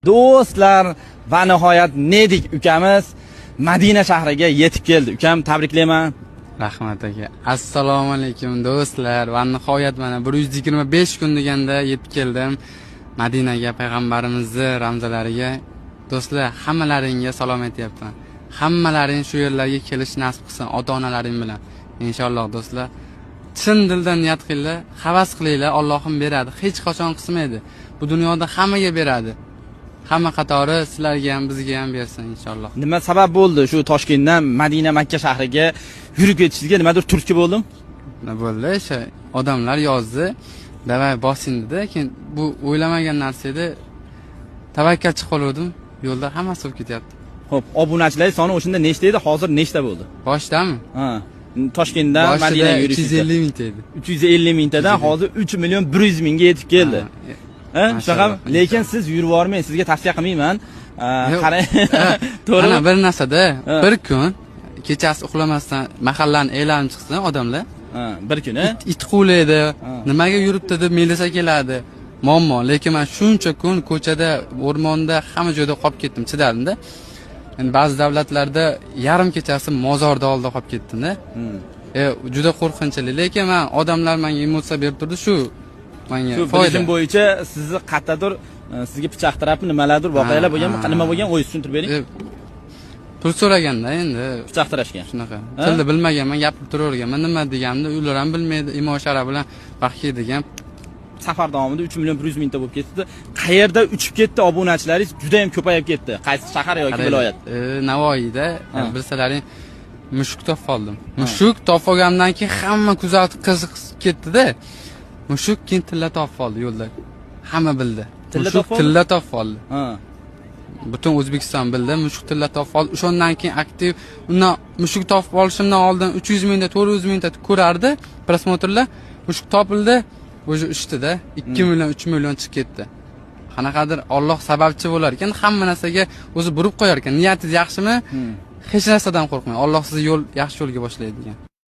Do'stlar, va nihoyat Nedik ukamiz Madina shahriga yetib keldi. Ukam, tabriklayman. Rahmat aka. Assalomu alaykum do'stlar. Va nihoyat mana 125 kun deganda yetib keldim Madinaga, payg'ambarimizning ramzalariga. Do'stlar, hammalaringga salom aytyapman. Hammalaring shu yerlarga kelish nasib qilsin ota-onalaring bilan. Inshaalloh do'stlar. Chin dildan niyat qilinglar, havas qilinglar, Allohim beradi. Hech qachon qismaydi. Bu dunyoda hammaga beradi. Hamma qatori sizlarga ham, bizga ham bersin inshaalloh. Nima sabab bo'ldi shu Toshkentdan Madina Makka shahriga yurib ketishingizga? Nimadir turtki bo'ldimi? Nima bo'ldi? O'sha odamlar yozdi. Davay bosing dedi, keyin bu o'ylamagan narsa edi. Tavakkalchi qoldim. Yo'lda hammasi bo'lib ketyapti. Xo'p, obunachilar soni o'shanda nechta edi? Hozir nechta bo'ldi? Boshdami? Ha. Toshkentdan Madinaga yurish 350 mingta edi. 350 mingtadan hozir 3 million 100 mingga yetib keldi. Shunaqa, lekin siz yurib bormang, sizga tavsiya qilmayman. Qarang. To'g'ri. Ana bir narsada, bir kun kechasi uxlamasdan mahallani e'lon chiqsin odamlar. Bir kuni it quvlaydi, nimaga yuribdi deb milisa keladi. Muammo, lekin men shuncha kun ko'chada, o'rmonda, hamma joyda qolib ketdim, chidadim-da. Endi ba'zi davlatlarda yarim kechasi mozorda oldi qolib ketdim-da. Juda qo'rqinchli, lekin men odamlar menga emotsiya berib turdi, shu menga foyda bo'yicha sizni qayerdadir sizga pichoqtirib nimalardir voqealar bo'lganmi? Nima bo'lgan? O'zingiz tushuntirib bering. Pul so'raganda endi pichoqtirashgan. Shunaqa. Tilni bilmaganman, gapirib turaverganman. Nima deganimni ular ham bilmaydi. Imo-ishora bilan vaqt degan. Safar davomida 3 million 100 mingta bo'lib ketdi. Qayerda uchib ketdi obunachilaringiz? Juda ham ko'payib ketdi. Qaysi shahar yoki viloyat? Navoiyda, bilsalaring, mushuk topib oldim. Mushuk topib olgandan keyin hamma kuzatib qiziqib ketdi-da. Mushuk keyin tilla topib oldi yo'lda. Hamma bildi. Tilla topib oldi. Butun O'zbekiston bildi, mushuk tilla topib oldi. O'shandan keyin aktiv, undan mushuk topib olishimdan oldin 300 mingta, 400 mingta ko'rardi prosmotrlar. Mushuk topildi, o'sha ishtida 2 million, 3 million chiqib ketdi. Qanaqadir Alloh sababchi bo'lar ekan, hamma narsaga o'zi burib qo'yar ekan. Niyatingiz yaxshimi? Hech narsadan qo'rqmang. Alloh sizni yaxshi yo'lga boshlaydi degan.